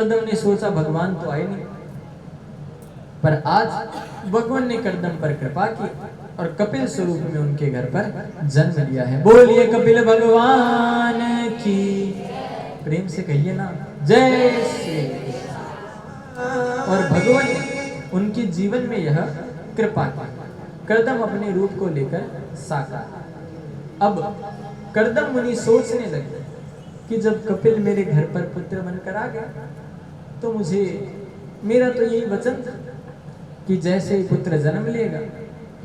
कर्दम ने सोचा भगवान तो आए नहीं, पर आज भगवान ने कर्दम पर कृपा की और कपिल स्वरूप में उनके घर पर जन्म लिया है। बोलिए कपिल भगवान की, प्रेम से कहिए ना जय श्री कृष्ण। और भगवान ने उनके जीवन में यह कृपा की, कर्दम अपने रूप को लेकर साकार। अब कर्दम मुनि सोचने लगे कि जब कपिल मेरे घर पर पुत्र बनकर आ गया तो मुझे, मेरा तो यही वचन था कि जैसे ही पुत्र जन्म लेगा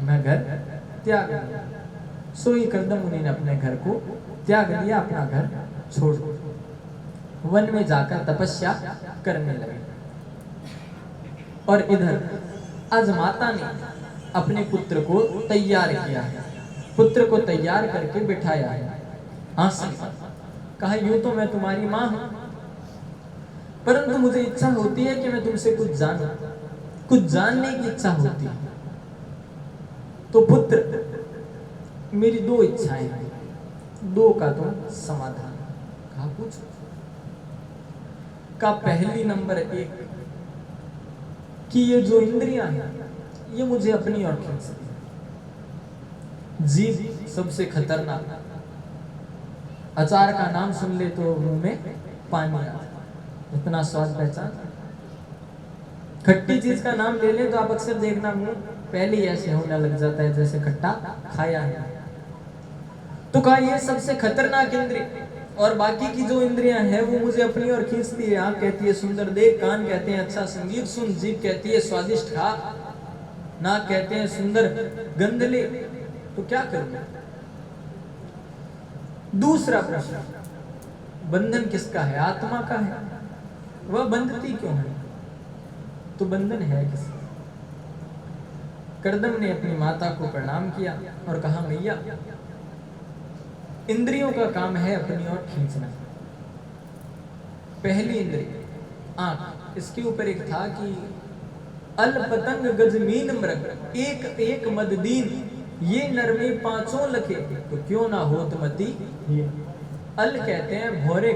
मैं घर त्याग दूंगा। सो ही कर्दम मुनि ने अपने घर को त्याग दिया, अपना घर छोड़ दिया, वन में जाकर तपस्या करने लगे। और इधर आज माता ने अपने पुत्र को तैयार किया है, पुत्र को तैयार करके बिठाया है आसन पर। कहा यूं तो मैं तुम्हारी मां हूं, परंतु मुझे इच्छा होती है कि मैं तुमसे कुछ जानूं, कुछ जानने की इच्छा होती है। तो पुत्र, मेरी दो इच्छाएं हैं, दो का तुम समाधान। कहा पूछो। का पहली नंबर एक कि ये जो इंद्रियां हैं ये मुझे अपनी ओर खींचती है। जीभ सबसे खतरनाक, अचार का नाम सुन ले तो मुंह में पानी आता, इतना स्वाद पहचान। खट्टी चीज का नाम ले ले तो आप अक्सर देखना मुंह पहले ही ऐसे होने लग जाता है जैसे खट्टा खाया है। तो कहा ये सबसे खतरनाक इंद्रिय, और बाकी की जो इंद्रियां हैं वो मुझे अपनी ओर खींचती है। आंख कहती है सुंदर देख, कान कहते हैं अच्छा संगीत सुन, जीभ कहती है स्वादिष्ट खा, नाक कहते हैं सुंदर गंध ले। तो क्या करूं? दूसरा प्रश्न, बंधन किसका है? आत्मा का है, वह बंधती क्यों है? तो बंधन है किसका? कर्दम ने अपनी माता को प्रणाम किया और कहा मैया, इंद्रियों का काम है अपनी ओर खींचना। पहली इंद्रिय आंख, इसके ऊपर एक था कि अल पतंग गजमीन मृग एक एक मददीन, ये नर में पांचों लखे तो क्यों ना होत मती। अल कहते हैं भौरे,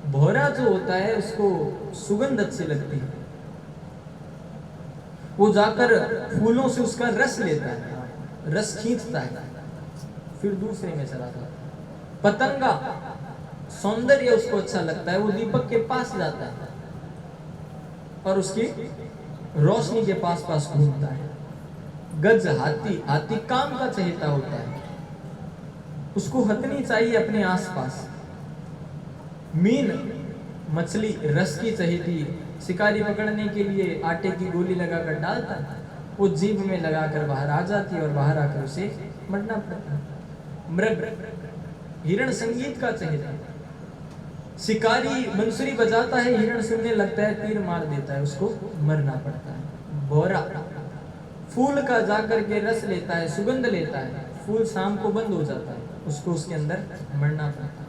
भौरा जो होता है उसको सुगंध अच्छी लगती है, वो जाकर फूलों से उसका रस लेता है, रस खींचता है, फिर दूसरे में चला जाता है। पतंगा सौंदर्य उसको अच्छा लगता है, वो दीपक के पास जाता है और उसकी रोशनी के पास पास घूमता है। गज हाथी, हाथी काम का चहेता होता है, उसको हथनी चाहिए अपने आसपास। मीन मछली रस की चहेती, शिकारी पकड़ने के लिए आटे की गोली लगाकर डालता है, वो जीभ में लगाकर बाहर आ जाती है और बाहर आकर उसे मरना पड़ता है। मृग हिरण संगीत का चहेता, शिकारी बंसुरी बजाता है, हिरण सुनने लगता है, तीर मार देता है, उसको मरना पड़ता है। भौरा फूल का जाकर के रस लेता है, सुगंध लेता है, फूल शाम को बंद हो जाता है, उसको उसके अंदर मरना पड़ता है।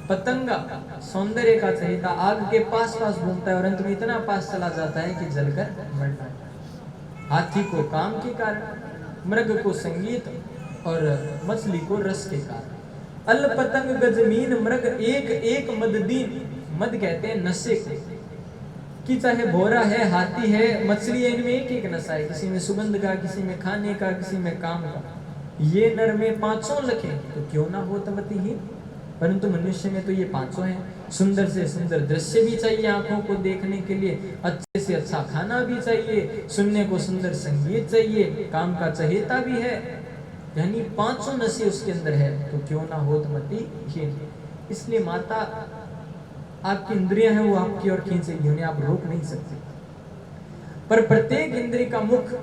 पतंगा सौंदर्य का चहेता, आग के पास पास घूमता है और अंत में इतना पास चला जाता है कि जलकर मरना है। हाथी को काम के कारण, मृग को संगीत और मछली को रस के कारण। अल पतंग गजमीन मृग एक एक मददीन, मद कहते हैं नशे को, कि चाहे भौरा है, हाथी है, मछली है, इनमें एक एक नशा है, किसी में सुगंध का, किसी में खाने का, किसी में काम का। ये नर में पांचों लखे तो क्यों ना हो तमतिहीन, परंतु मनुष्य में तो ये पांचों हैं। सुंदर से सुंदर दृश्य भी चाहिए आंखों को देखने के लिए, अच्छे से अच्छा खाना भी चाहिए, सुनने को सुंदर संगीत चाहिए, काम का चहेता भी है, यानी पांचों नशे उसके अंदर है, तो क्यों ना हो मतिहीन। इसलिए माता आपकी इंद्रियां हैं वो आपकी ओर खींचेगी, उन्हें आप रोक नहीं सकते, पर प्रत्येक इंद्रिय का मुख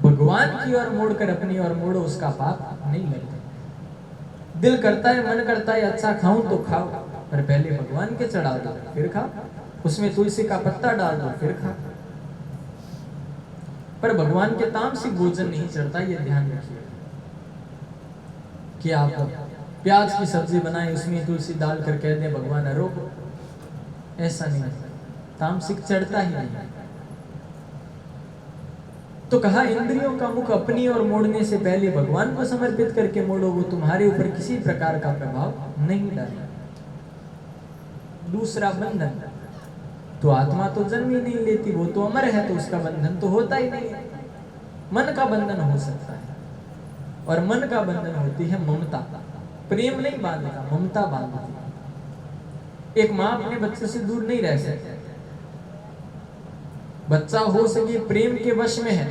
भगवान की ओर मोड़कर अपनी ओर मोड़ो, उसका पाप नहीं लगता। दिल करता है, मन करता है अच्छा खाऊं तो खाओ, पर पहले भगवान के चढ़ा दो फिर खाओ, उसमें तुलसी का पत्ता डाल दो फिर खाओ, पर भगवान के तामसिक भोजन नहीं चढ़ता, ये ध्यान रखिए। कि आप प्याज की सब्जी बनाए, उसमें तुलसी डाल कर कह दें भगवान रोको, ऐसा नहीं, तामसिक चढ़ता ही नहीं। तो कहा इंद्रियों का मुख अपनी ओर मोड़ने से पहले भगवान को समर्पित करके मोड़ो, वो तुम्हारे ऊपर किसी प्रकार का प्रभाव नहीं डाले। दूसरा बंधन, तो आत्मा तो जन्म ही नहीं लेती, वो तो अमर है, तो उसका बंधन तो होता ही नहीं है। मन का बंधन हो सकता है, और मन का बंधन होती है ममता। प्रेम नहीं बांधता, ममता बांधती है। एक माँ अपने बच्चे से दूर नहीं रह सकती। बच्चा हो सके प्रेम के वश में है,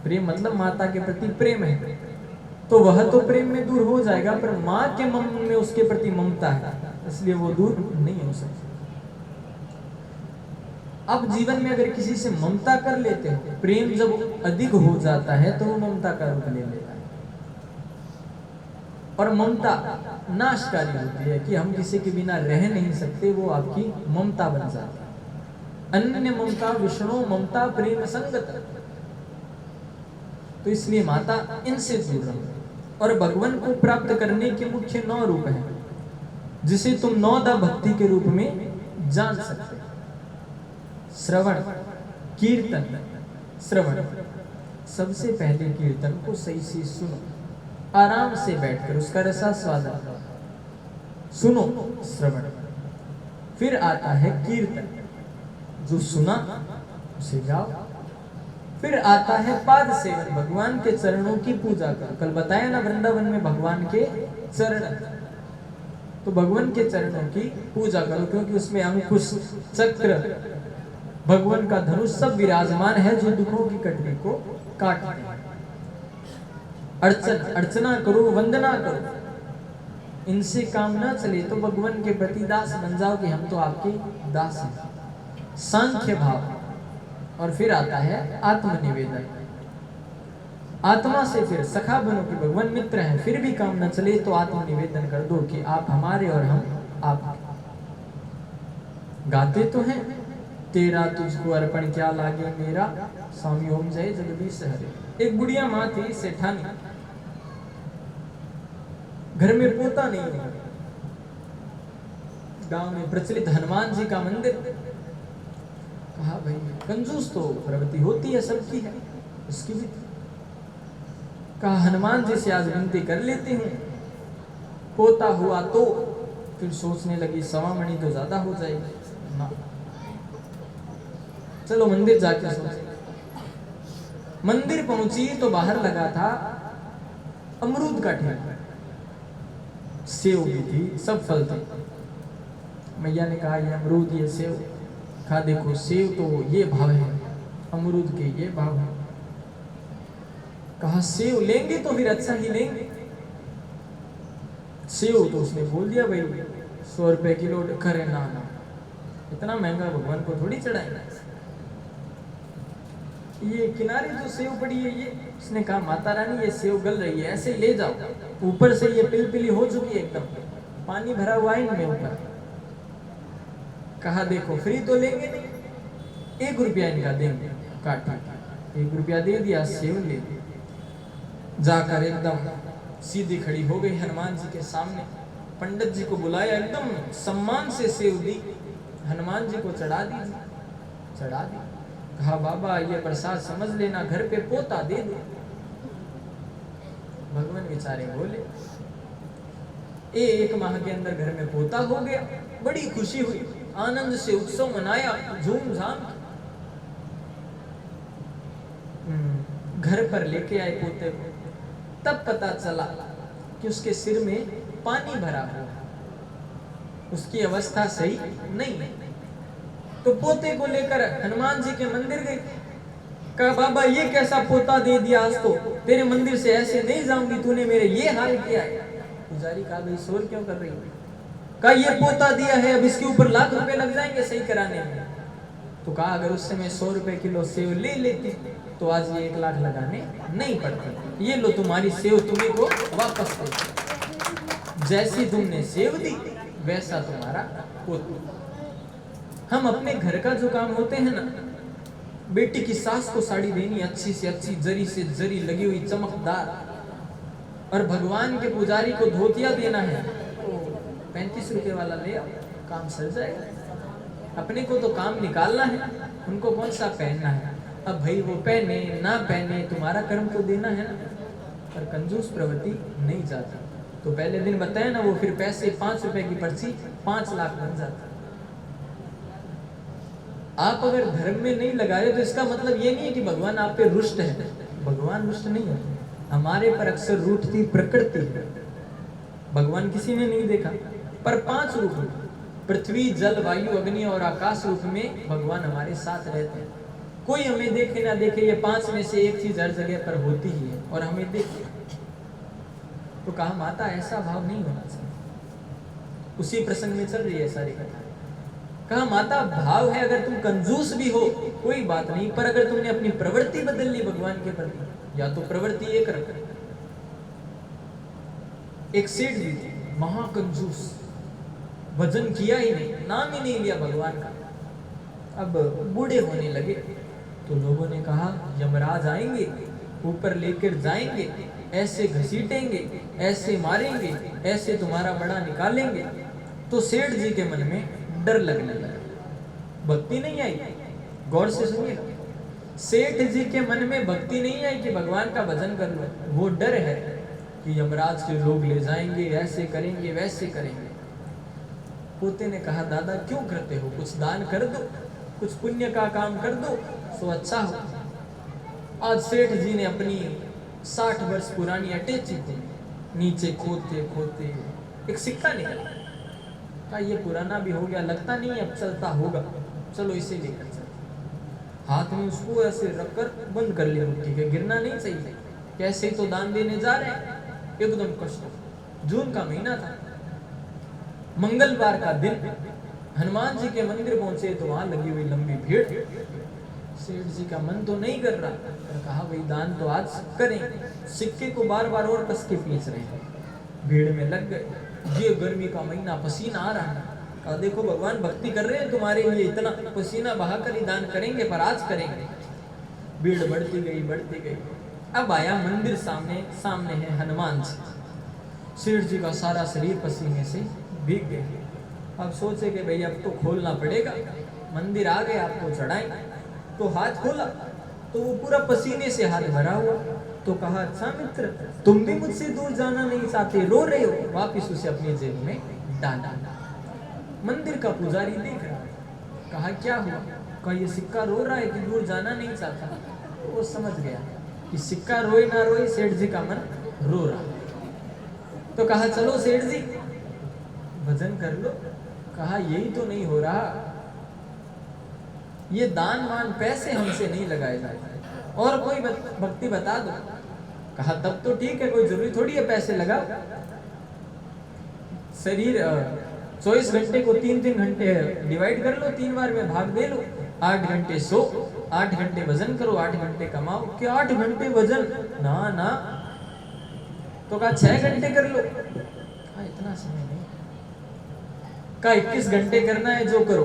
प्रेम मतलब माता के प्रति प्रेम है, तो वह तो प्रेम में दूर हो जाएगा, पर माँ के मन में उसके प्रति ममता है, इसलिए वो दूर नहीं हो सकती। अब जीवन में अगर किसी से ममता कर लेते हो, प्रेम जब अधिक हो जाता है तो वो ममता का रूप ले लेता है। और ममता नाशकारी होती है कि हम किसी के बिना रह नहीं सकते, वो आपकी ममता बन जाती है। अन्य ममता विष्णु ममता प्रेम संगत, तो इसलिए माता इनसे दूर रहो। और भगवान को प्राप्त करने के मुख्य 9 रूप हैं, जिसे तुम 9 भक्ति के रूप में जान सकते हो। श्रवण, कीर्तन, श्रवण, सबसे पहले कीर्तन को सही से सुनो, आराम से बैठकर उसका रसास्वादन सुनो, श्रवण। फिर आता है कीर्तन, जो सुना उसे गाओ। फिर आता है पाद सेवन, भगवान के चरणों की पूजा करो। कल बताया ना वृंदावन में भगवान के चरण, तो भगवान के चरणों की पूजा करो, क्योंकि उसमें अंकुश चक्र भगवान का धनुष सब विराजमान है, जो दुखों की कटरी को काटते हैं। अर्चना करो, वंदना करो। इनसे काम ना चले तो भगवान के प्रति दास बन जाओ कि हम तो आपके दास हैं, सांख्य भाव। और फिर आता है आत्मनिवेदन, आत्मा से फिर सखा बनो कि भगवान मित्र हैं, फिर भी काम न चले तो आत्मनिवेदन कर दो कि आप हमारे और हम आपके। गाते तो हैं, तेरा तुझको अर्पण क्या लागे मेरा, स्वामी ओम जय जगदीश हरे। एक बुढ़िया माँ थी सेठानी, घर में पोता नहीं है, गांव में प्रचलित हनुमान जी का मंदिर। कहा भाई कंजूस तो प्रवृत्ति होती है, सबकी है, उसकी भी। कहा हनुमान जी से आज विनती कर लेती हूँ, पोता हुआ तो। फिर सोचने लगी 1.25 मणि तो ज्यादा हो जाएगी ना, चलो मंदिर जाके सोचे। मंदिर पहुंची तो बाहर लगा था अमरूद का ठेला, सेव भी थी, सब फल थे। मैया ने कहा ये अमरूद ये सेव, कहा देखो सेव तो ये भाव है, अमरूद के ये भाव है। कहा सेव लेंगे तो फिर अच्छा ही लेंगे। सेव तो उसने बोल दिया भाई 100 रुपए किलो। करे ना, इतना महंगा भगवान को थोड़ी चढ़ाएगा। ये किनारे जो सेव पड़ी है ये, उसने कहा माता रानी ये सेव गल रही है, ऐसे ले जाओ, ऊपर से ये पिलपिली हो चुकी है एकदम, पानी भरा हुआ है इनमें ऊपर। कहा देखो फ्री तो लेंगे नहीं, 1 रुपया इनका देंगे, काटा 1 रुपया दे दिया, सेव ले ली। जाकर एकदम सीधी खड़ी हो गई हनुमान जी के सामने, पंडित जी को बुलाया, एकदम सम्मान से सेव दी, हनुमान जी को चढ़ा दी। कहा बाबा ये प्रसाद समझ लेना, घर पे पोता दे दो। भगवान बेचारे बोले, 1 माह के अंदर घर में पोता हो गया। बड़ी खुशी हुई, आनंद से उत्सव मनाया, झूम झाम। घर पर लेके आए पोते को, तब पता चला कि उसके सिर में पानी भरा हुआ, उसकी अवस्था सही नहीं है। तो पोते को लेकर हनुमान जी के मंदिर गई। कहा बाबा ये कैसा पोता दे दिया, आज तो तेरे मंदिर से ऐसे नहीं जाऊंगी, तूने मेरे ये हाल किया है। पुजारी कहा भाई शोर क्यों कर रही है? कहा ये पोता दिया है, अब इसके ऊपर लाख रुपए लग जाएंगे सही कराने में। तो कहा अगर उस समय 100 रुपए किलो सेव ले लेती तो आज ये 1 लाख लगाने नहीं पड़ते। ये लो तुम्हारी सेव, तुम्हें को वापस दो। जैसी तुमने सेव दी वैसा तुम्हारा पोता। हम अपने घर का जो काम होते हैं ना, बेटी की सास को साड़ी देनी अच्छी से अच्छी, जरी से जरी लगी हुई चमकदार, और भगवान के पुजारी को धोतिया देना है तो 35 रुपए वाला ले आओ, काम सर जाएगा। अपने को तो काम निकालना है, उनको कौन सा पहनना है। अब भाई वो पहने ना पहने, तुम्हारा कर्म तो देना है ना। पर कंजूस प्रवृत्ति नहीं जाती। तो पहले दिन बताया ना, वो फिर पैसे 5 रुपए की पर्ची 5 लाख बन जाता। आप अगर धर्म में नहीं लगा रहे तो इसका मतलब ये नहीं है कि भगवान आप पे रुष्ट है। भगवान रुष्ट नहीं है, हमारे पर अक्सर रूठती प्रकृति है। भगवान किसी ने नहीं देखा, पर 5 रूप में, पृथ्वी, जल, वायु, अग्नि और आकाश रूप में भगवान हमारे साथ रहते हैं। कोई हमें देखे ना देखे, ये 5 में से एक चीज हर जगह पर होती ही है और हमें देखे। तो कहा माता ऐसा भाव नहीं होना चाहिए। उसी प्रसंग में चल रही है सारी कथा। कहा माता भाव है, अगर तुम कंजूस भी हो कोई बात नहीं, पर अगर तुमने अपनी प्रवृत्ति बदल ली भगवान के प्रति, या तो प्रवृत्ति एक रख। एक सेठ जी थे महाकंजूस, भजन किया ही नहीं, नाम ही नहीं लिया भगवान का। अब बूढ़े होने लगे तो लोगों ने कहा यमराज आएंगे, ऊपर लेकर जाएंगे, ऐसे घसीटेंगे, ऐसे मारेंगे, ऐसे तुम्हारा बड़ा निकालेंगे। तो सेठ जी के मन में डर लगने लगा। भक्ति नहीं आई, गौर से सुनिएगा। सेठ जी के मन में भक्ति नहीं आई कि भगवान का भजन कर लो, वो डर है कि यमराज के लोग ले जाएंगे, ऐसे करेंगे, वैसे करेंगे। पोते ने कहा दादा क्यों करते हो, कुछ दान कर दो, कुछ पुण्य का काम कर दो तो अच्छा हो। आज सेठ जी ने अपनी 60 वर्ष पुरानी अटैची थी, नीचे खोदते खोदते एक सिक्का निकला। कहा ये पुराना भी हो गया, लगता नहीं अब चलता होगा, चलो इसे लेकर चलते। हाथ में उसको ऐसे रखकर बंद कर लिया मिट्टी के, गिरना नहीं चाहिए। कैसे तो दान देने जा रहे हैं, एकदम कष्ट। जून का महीना था, मंगलवार का दिन, हनुमान जी के मंदिर पहुंचे तो वहां लगी हुई लंबी भीड़। सेठ जी का मन तो नहीं कर रहा, तो कहा भाई दान तो आज करें। सिक्के को बार बार और कस के पीस रहे हैं, भीड़ में लग गए। ये गर्मी का महीना, पसीना आ रहा है। कहा देखो भगवान भक्ति कर रहे हैं तुम्हारे लिए, इतना पसीना बहाकर ही दान करेंगे, पर आज करेंगे। भीड़ बढ़ती गई बढ़ती गई। अब आया मंदिर सामने, सामने है हनुमान जी। सेठ जी का सारा शरीर पसीने से भीग गया। अब सोचे कि भाई अब तो खोलना पड़ेगा, मंदिर आ गए, आपको चढ़ाएं। तो हाथ खोला तो वो पूरा पसीने से हाथ भरा हुआ। तो कहा अच्छा मित्र, तुम भी मुझसे दूर जाना नहीं चाहते, रो रहे हो। वापिस उसे अपनी जेब में डाला। मंदिर का पुजारी देख रहा, कहा क्या हुआ? कहा ये सिक्का रो रहा है कि दूर जाना नहीं चाहता। तो वो समझ गया कि सिक्का रोए ना रोए, सेठ जी का मन रो रहा। तो कहा चलो सेठ जी भजन कर लो। कहा यही तो नहीं हो रहा, ये दान मान पैसे हमसे नहीं लगाए जाते, और कोई भक्ति बता दो। कहा तब तो ठीक है, कोई जरूरी थोड़ी है पैसे लगा। शरीर 24 घंटे को 3-3 घंटे डिवाइड कर लो, 3 बार में भाग दे लो। 8 घंटे सो, 8 घंटे वजन करो, 8 घंटे कमाओ। क्या 8 घंटे वजन? ना ना। तो कहा 6 घंटे कर लो। कहा इतना समय नहीं। कहा 21 घंटे करना है, जो करो,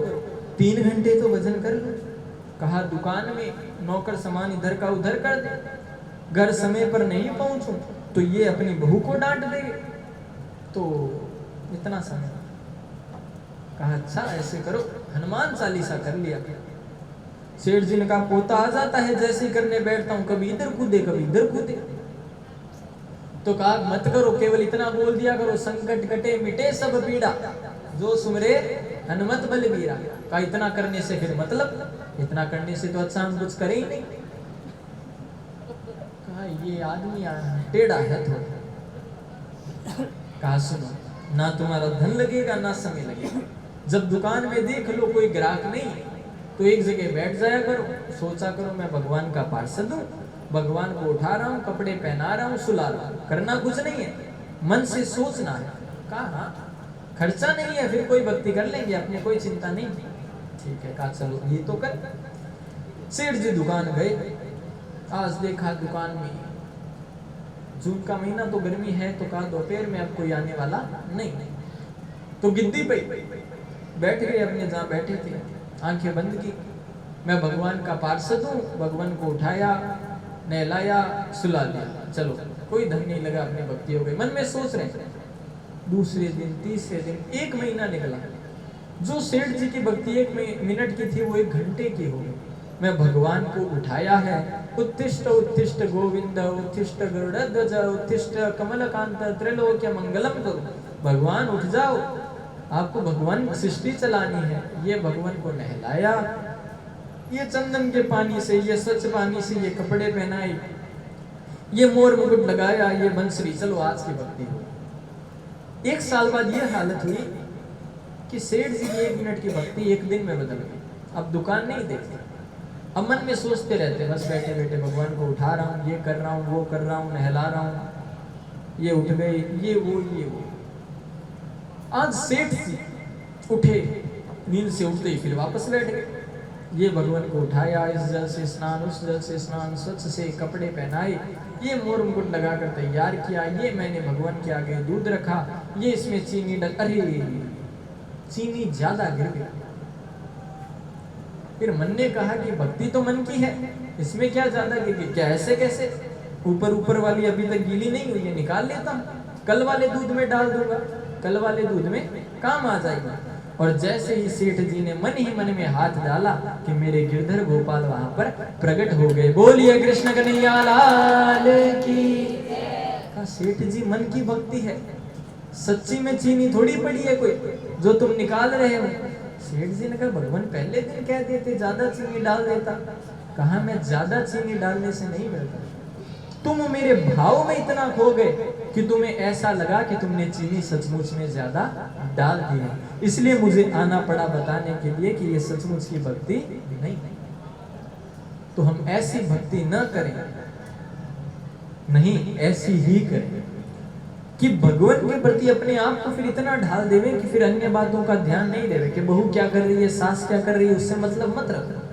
3 घंटे तो वजन कर लो। कहा दुकान में नौकर सामान इधर का उधर कर दे, घर समय पर नहीं पहुंचूं तो ये अपनी बहू को डांट देंगे, तो इतना समय। कहा अच्छा ऐसे करो, हनुमान चालीसा कर लिया। सेठ जी ने कहा पोता आ जाता है, जैसे ही करने बैठता हूं कभी इधर कूदे कभी इधर कूदे। तो कहा मत करो, केवल इतना बोल दिया करो, संकट कटे मिटे सब पीड़ा, जो सुमरे हनुमत बलबीरा। का इतना करने से फिर मतलब, इतना करने से तो अच्छा हम कुछ करें ही नहीं। कहा ये आदमी टेढ़ा है थोड़ा। कहा सुनो, ना तुम्हारा धन लगेगा ना समय लगेगा। जब दुकान में देख लो कोई ग्राहक नहीं तो एक जगह बैठ जाया करो, सोचा करो मैं भगवान का पार्षद हूँ, भगवान को उठा रहा हूँ, कपड़े पहना रहा हूँ, सुला रहा हूँ। करना कुछ नहीं है, मन से सोचना है। कहा खर्चा नहीं है, फिर कोई भक्ति कर लेंगे, अपने कोई चिंता नहीं। ठीक है, कहा चलो ये तो कर। सेठ जी दुकान गए। आज देखा दुकान में, जून का महीना तो गर्मी है, तो कहा दोपहर में अब कोई आने वाला नहीं। तो गिद्दी पे बैठ गए अपने जहाँ बैठे थे, आंखें बंद की। मैं भगवान का पार्षद हूँ, भगवान को उठाया, नहलाया, सुला दिया, चलो कोई धन नहीं लगा, अपनी भक्ति हो गई। मन में सोच रहे। दूसरे दिन, तीसरे दिन, 1 महीना निकला। जो सेठ जी की भक्ति 1 मिनट की थी वो 1 घंटे की हो गई। मैं भगवान को उठाया है, उत्तिष्ठ उत्तिष्ठ गोविंद, उत्तिष्ठ गरुड़ध्वज, उत्तिष्ठ कमलकांत, त्रैलोक्य मंगलम करो। भगवान उठ जाओ, आपको भगवान सृष्टि चलानी है। ये भगवान को नहलाया, ये चंदन के पानी से, ये स्वच्छ पानी से ये कपड़े पहनाए, ये मोर मुकुट लगाया, ये बंसरी, चलो आज की भक्ति हो। 1 साल बाद ये हालत हुई कि सेठ जी की 1 मिनट की भक्ति 1 दिन में बदल गई। अब दुकान नहीं देखते, अब मन में सोचते रहते, बस बैठे बैठे भगवान को उठा रहा हूँ, ये कर रहा हूँ, वो कर रहा हूँ, नहला रहा हूँ, ये उठ गए, ये वो। आज सेठ जी उठे, नींद से उठते ही फिर वापस बैठ गए। ये भगवान को उठाया, इस जल से स्नान, उस जल से स्नान, स्वच्छ से कपड़े पहनाए, ये मोर मुकुट लगाकर तैयार किया, ये मैंने भगवान के आगे दूध रखा, ये इसमें चीनी डल, अरे चीनी ज्यादा गिर गई। फिर मन ने कहा कि भक्ति तो मन की है, इसमें क्या ज्यादा गिर गई, क्या ऐसे कैसे, ऊपर वाली अभी तक गीली नहीं हुई है, निकाल लेता हूँ, कल वाले दूध में डाल दूंगा, कल वाले दूध में काम आ जाएगा। और जैसे ही सेठ जी ने मन ही मन में हाथ डाला कि मेरे गिरधर गोपाल वहां पर प्रकट हो गए। बोलिए कृष्ण कन्हैया लाल की। सेठ जी मन की भक्ति है, सच्ची में चीनी थोड़ी पड़ी है कोई जो तुम निकाल रहे हो। सेठ जी ने कहा भगवान पहले दिन कह देते ज्यादा चीनी डाल देता। कहा मैं ज्यादा चीनी डालने से नहीं मिलता, तुम मेरे भाव में इतना खो गए कि तुम्हें ऐसा लगा कि तुमने चीनी सचमुच में ज्यादा डाल दी है, इसलिए मुझे आना पड़ा बताने के लिए कि ये सचमुच की भक्ति नहीं। तो हम ऐसी भक्ति न करें, नहीं ऐसी ही करें कि भगवान के प्रति अपने आप को फिर इतना ढाल देवे कि फिर अन्य बातों का ध्यान नहीं देवे कि बहू क्या कर रही है, सास क्या कर रही है, उससे मतलब मत रखो।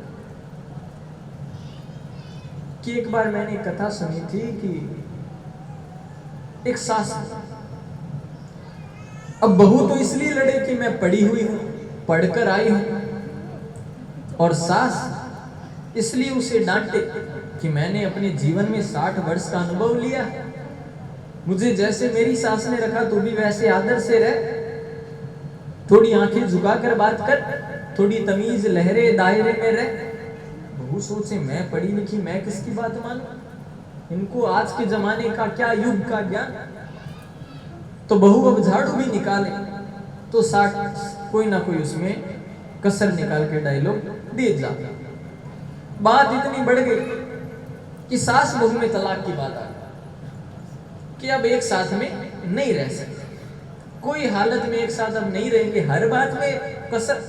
कि एक बार मैंने कथा सुनी थी कि एक सास, अब बहू तो इसलिए लड़े कि मैं पढ़ी हुई हूं, पढ़कर आई हूं, और सास इसलिए उसे डांटे कि मैंने अपने जीवन में 60 वर्ष का अनुभव लिया, मुझे जैसे मेरी सास ने रखा तो भी वैसे आदर से रह, थोड़ी आंखें झुकाकर बात कर, थोड़ी तमीज लहरे दायरे में रह। बहू सोचे मैं पढ़ी लिखी, मैं किसकी बात मानूं, इनको आज के जमाने का क्या युग का ज्ञान। तो बहू अब झाड़ू भी निकाले तो 60 कोई ना कोई उसमें कसर निकाल के डायलॉग दे जाता। बात इतनी बढ़ गई कि सास बहू में तलाक की बात आ गई कि अब एक साथ में नहीं रह सकते, कोई हालत में एक साथ अब नहीं रहेंगे, हर बात में कसर,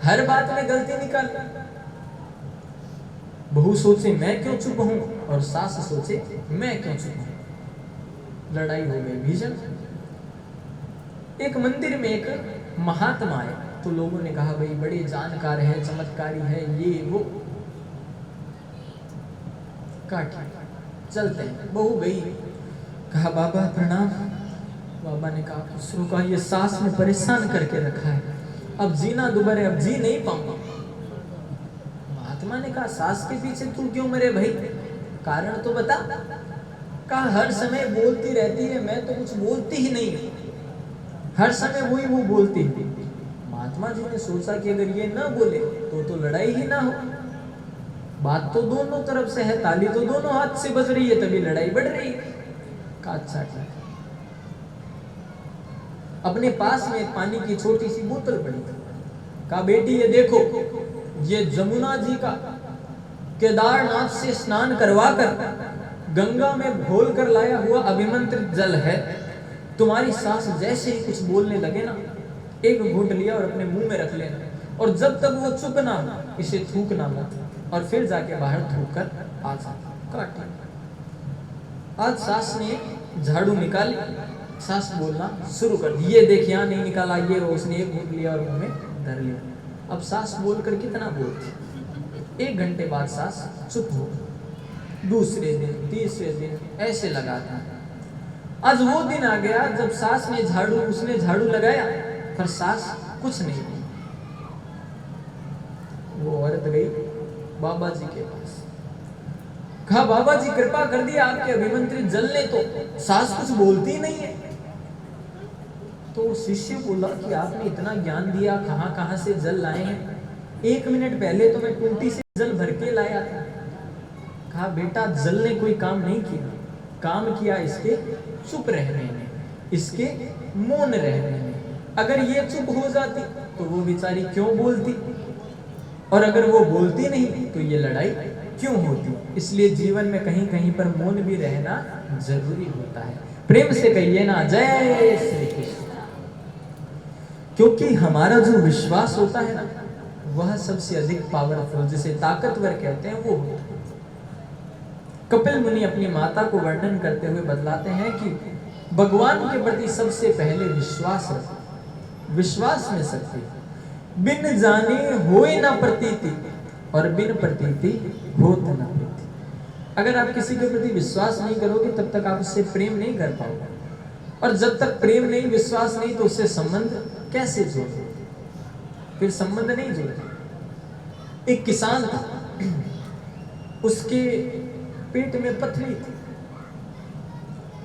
हर बात में गलती निकाल। बहू सोचे मैं क्यों चुप हूं, और सास सोचे मैं क्यों चुप हूं। लड़ाई हो गई भीषण। एक मंदिर में एक महात्मा आए, तो लोगों ने कहा भाई बड़े जानकार है, चमत्कारी है, ये वो। काटी चलते हैं। बहू गई, कहा बाबा प्रणाम। बाबा ने कहा दूसरों का ये सास ने परेशान करके रखा है, अब जीना दुबर है, अब जी नहीं पाऊंगा। महात्मा ने कहा सास के पीछे तू क्यों मरे भाई, कारण तो बता। कहा हर समय बोलती रहती है, मैं तो कुछ बोलती ही नहीं, हर समय वही वो बोलती है। महात्मा जी ने सोचा कि अगर ये ना बोले तो लड़ाई ही ना हो, बात तो दोनों तरफ से है, ताली तो दोनों हाथ से बज रही है, तभी लड़ाई बढ़ रही है। कहा अच्छा ठीक। अपने पास में एक पानी की छोटी सी बोतल पड़ी, कहा बेटी ये देखो, ये जमुना जी का केदारनाथ से स्नान करवाकर गंगा में घोल कर लाया हुआ अभिमंत्रित जल है। तुम्हारी सास जैसे ही कुछ बोलने लगे ना, एक घूंट लिया और अपने मुंह में रख लेना, और जब तक वो चुप ना हो इसे थूकना मत, और फिर जाके बाहर थूक कर आ जा। काट। आज सास ने झाड़ू निकाली, सास बोलना शुरू कर दी, ये देख यहाँ नहीं निकाला, ये उसने एक घूंट लिया और मुंह में धर लिया। अब सास बोलकर कितना बोलती। 1 घंटे बाद सास चुप हो, दूसरे दिन तीसरे दिन ऐसे लगाता। आज वो दिन आ गया जब सास ने उसने झाड़ू लगाया, पर सास कुछ नहीं की। वो औरत गई बाबा जी के पास, कहा बाबा जी कृपा कर दिया, आपके अभिमंत्रित जल ने तो सास कुछ बोलती नहीं है। तो शिष्य बोला कि आपने इतना ज्ञान दिया, कहां कहां से जल लाए हैं, 1 मिनट पहले तो मैं टूटी से जल भर के लाया था। कहा बेटा जल ने कोई काम नहीं किया, काम किया इसके चुप रहने में, इसके मौन रहने में। अगर ये चुप हो जाती तो वो बेचारी क्यों बोलती। और अगर वो बोलती नहीं तो ये लड़ाई क्यों होती। इसलिए जीवन में कहीं कहीं पर मौन भी रहना जरूरी होता है। प्रेम से कहिए ना जय श्री कृष्ण। क्योंकि हमारा जो विश्वास होता है ना, वह सबसे अधिक पावरफुल, जिसे ताकतवर कहते हैं, वो होता है। कपिल मुनि अपनी माता को वर्णन करते हुए बतलाते हैं कि भगवान के प्रति सबसे पहले विश्वास रखो। विश्वास में शक्ति, बिन जाने होए ना प्रतीति और बिन प्रतीति होत ना प्रीति। अगर आप किसी के प्रति विश्वास नहीं करोगे तब तक आप उससे प्रेम नहीं कर पाओगे, और जब तक प्रेम नहीं, विश्वास नहीं, तो उससे संबंध कैसे जोड़ोगे? फिर संबंध नहीं जोड़ते। एक किसान था, उसके पेट में पथरी थी,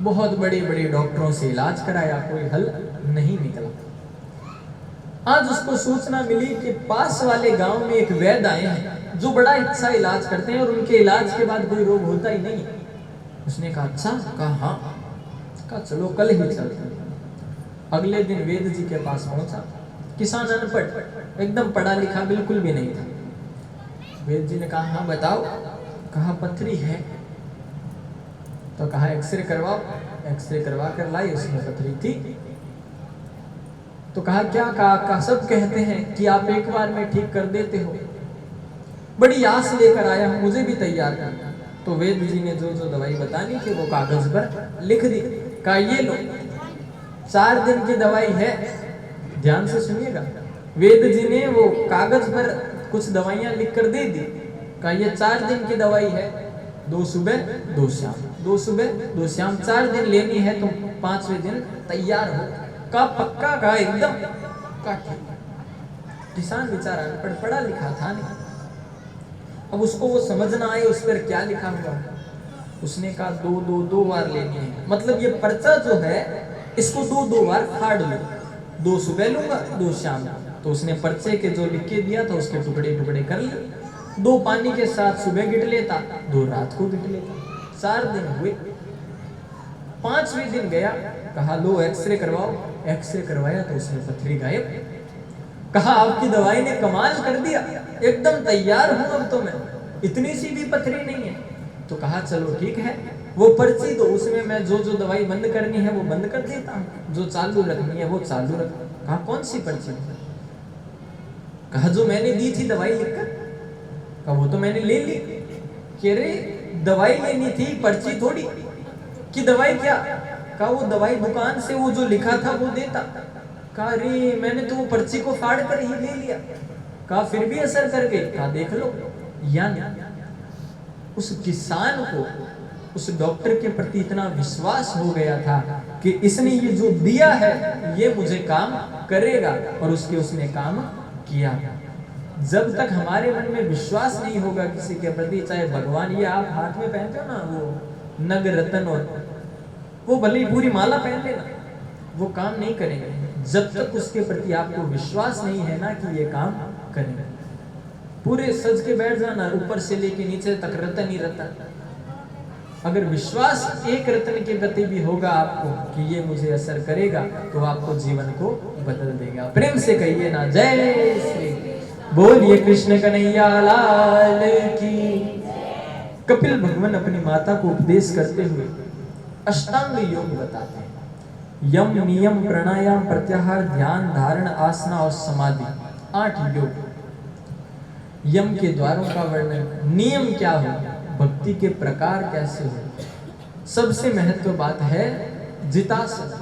बहुत बड़े बड़े डॉक्टरों से इलाज कराया, कोई हल नहीं निकला। आज उसको सूचना मिली कि पास वाले गांव में एक वैद्य आए हैं जो बड़ा अच्छा इलाज करते हैं और उनके इलाज के बाद कोई रोग होता ही नहीं। उसने कहा अच्छा? कहा हाँ। कहा चलो कल ही चलते हैं। अगले दिन वेद जी के पास पहुंचा। किसान अनपढ़, एकदम पढ़ा लिखा बिल्कुल भी नहीं था। वेद जी ने कहा हाँ बताओ। कहा पथरी है। तो कहा एक्सरे करवाओ। एक्सरे करवा कर लाई, उसमें पथरी थी। तो कहा क्या? कहा सब कहते हैं कि आप एक बार में ठीक कर देते हो, बड़ी आस लेकर आया हूं, मुझे भी तैयार करना। तो वेद जी ने जो जो दवाई बतानी थी वो कागज पर लिख दी। कहा ये लो, 4 दिन की दवाई है। ध्यान से सुनिएगा, वेद जी ने वो कागज पर कुछ दवाइयां लिख कर दे दी। कहा ये 4 दिन की दवाई है, 2 सुबह 2 शाम, 2 सुबह 2 शाम, 4 दिन लेनी है, तुम 5वें दिन तैयार हो। का पक्का? का एकदम? का ठीक। किसान बेचारा अनपढ़, पढ़ा लिखा था नहीं। अब उसको वो समझ ना आए उस पर क्या लिखा हुआ। उसने कहा 2 बार लेनी है, मतलब ये पर्चा जो है इसको 2 बार फाड़ लो, 2 सुबह लूंगा 2 शाम। तो उसने पर्चे के जो लिख के दिया था उसके टुकड़े टुकड़े कर लिए। 2 पानी के साथ सुबह गिट लेता, 2 रात को गिट लेता। 4 दिन हुए। 5वें दिन गया, कहा लो एक्सरे करवाओ। एक्सरे करवाया तो उसमें पथरी गायब। कहा आपकी दवाई ने कमाल कर दिया, एकदम तैयार हूं अब तो मैं, इतनी सी भी पथरी नहीं है। तो कहा चलो ठीक है, वो पर्ची दो, उसमें मैं जो जो दवाई बंद करनी है वो बंद कर देता हूँ, जो चालू रखनी है वो चालू रख। कहा कौन सी पर्ची? कहा जो मैंने दी थी दवाई लिखकर। कहा वो तो मैंने ले ली। कह रहे दवाई लेनी थी, पर्ची थोड़ी कि दवाई क्या? कहा वो दवाई दुकान से वो जो लिखा था वो देता। कहा अरे मैंने तो वो पर्ची को फाड़ कर ही ले लिया। कहा फिर भी असर कर गई। कहा देख लो। यानी उस किसान को उस डॉक्टर के प्रति इतना विश्वास हो गया था कि इसने ये जो दिया है ये मुझे काम करेगा, और उसने काम किया। जब तक हमारे मन में विश्वास नहीं होगा किसी के प्रति, चाहे भगवान, ये आप हाथ में पहनते हो ना वो नग रतन, और वो भले ही पूरी माला पहन लेना, वो काम नहीं करेंगे जब तक उसके प्रति आपको विश्वास नहीं है ना कि ये काम करेंगे। पूरे सज के बैठ जाना, ऊपर से लेके नीचे तक रतन ही रतन। अगर विश्वास एक रतन के प्रति भी होगा आपको कि ये मुझे असर करेगा, तो आपको जीवन को बदल देगा। प्रेम से कहिए ना जय श्री, बोलिए कृष्ण कन्हैया लाल की। कपिल भगवान अपनी माता को उपदेश करते हुए अष्टांग योग बताते हैं। यम, नियम, प्राणायाम, प्रत्याहार, ध्यान, धारण, आसना और समाधि, 8 योग। यम के द्वारों का वर्णन, नियम क्या हो, भक्ति के प्रकार कैसे हो। सबसे महत्व बात है जितासन,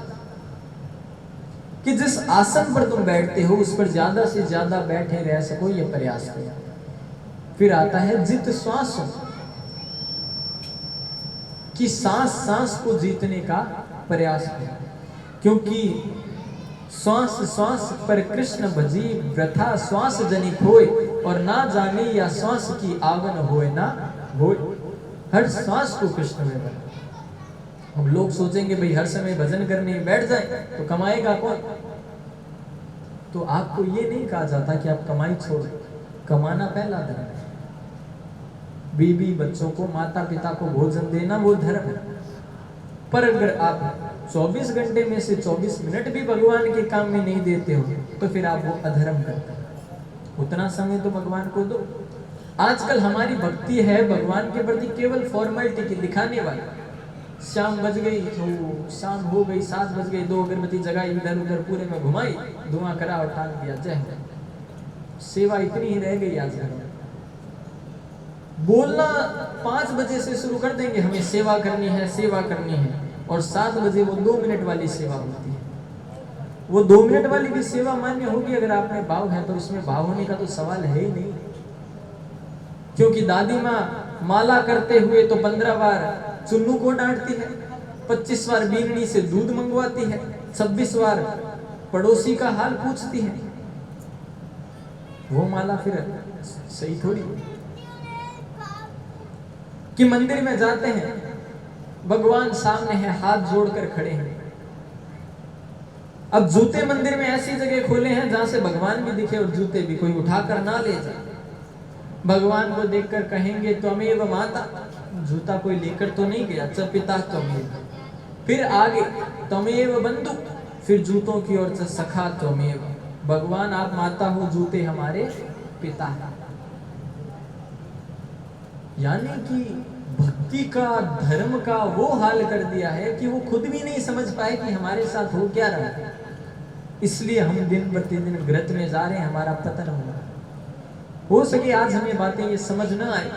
कि जिस आसन पर तुम बैठते हो उस पर ज्यादा से ज्यादा बैठे रह सको, ये प्रयास करो। फिर आता है जित श्वास, कि सांस सांस को जीतने का प्रयास करो, क्योंकि श्वास श्वास पर कृष्ण भजी, वृथा श्वास जनि खोए, और ना जाने या श्वास की आवन होए ना होए। हर श्वास को कृष्ण में बना। हम लोग सोचेंगे भाई हर समय भजन करने बैठ जाए तो कमाएगा कौन? तो आपको ये नहीं कहा जाता कि आप कमाई छोड़, कमाना पहला धर्म है। बीबी बच्चों को, माता पिता को भोजन देना वो धर्म है। पर अगर आप 24 घंटे में से 24 मिनट भी भगवान के काम में नहीं देते हो तो फिर आप वो अधर्म करते हो। उतना समय तो भगवान को दो। आजकल हमारी भक्ति है भगवान के प्रति केवल फॉर्मेलिटी की दिखाने वाली। शाम बज गई तो शाम हो गई, 7 बज गई, 2 अगरबत्ती जगाई, इधर उधर पूरे में घुमाई, धुआं करा और टांग दिया, जय हो। सेवा इतनी ही रह गई आजकल। बोलना 5 बजे से शुरू कर देंगे, हमें सेवा करनी है, सेवा करनी है, और 7 बजे वो 2 मिनट वाली सेवा होती है। वो 2 मिनट वाली भी सेवा मान्य होगी अगर आप में भाव है, तो उसमें भाव होने का तो सवाल है ही नहीं। क्योंकि दादी माँ माला करते हुए तो 15 बार चुन्नू को डांटती है, 25 बार बीननी से दूध मंगवाती है, 26 बार पड़ोसी का हाल पूछती है। वो माला फिर सही थोड़ी। कि मंदिर में जाते हैं, भगवान सामने है, हाथ जोड़कर खड़े हैं। अब जूते मंदिर में ऐसी जगह खोले हैं जहां से भगवान भी दिखे और जूते भी कोई उठाकर ना ले जाए। भगवान को देखकर कहेंगे त्वमेव माता, जूता कोई लेकर तो नहीं गया, च पिता त्वमेव। फिर आगे त्वमेव बंधु, फिर जूतों की ओर से सखा त्वमेव। भगवान आप माता हो, जूते हमारे पिता हैं। यानी कि भक्ति का, धर्म का वो हाल कर दिया है कि वो खुद भी नहीं समझ पाए कि हमारे साथ हो क्या रहा है। इसलिए हम दिन प्रतिदिन व्रत में जा रहे हैं, हमारा पतन हो रहा है। हो सके आज हमें बातें ये समझ न आए,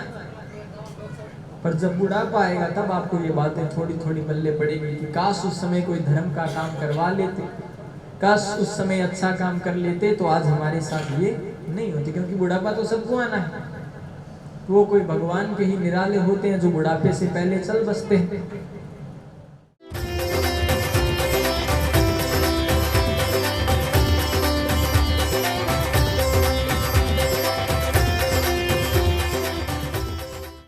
पर जब बुढ़ापा आएगा तब आपको ये बातें थोड़ी थोड़ी पल्ले पड़ेगी कि काश उस समय कोई धर्म का काम करवा लेते, काश उस समय अच्छा काम कर लेते, तो आज हमारे साथ ये नहीं होती। क्योंकि बुढ़ापा तो सबको आना है। वो कोई भगवान के ही निराले होते हैं जो बुढ़ापे से पहले चल बसते हैं।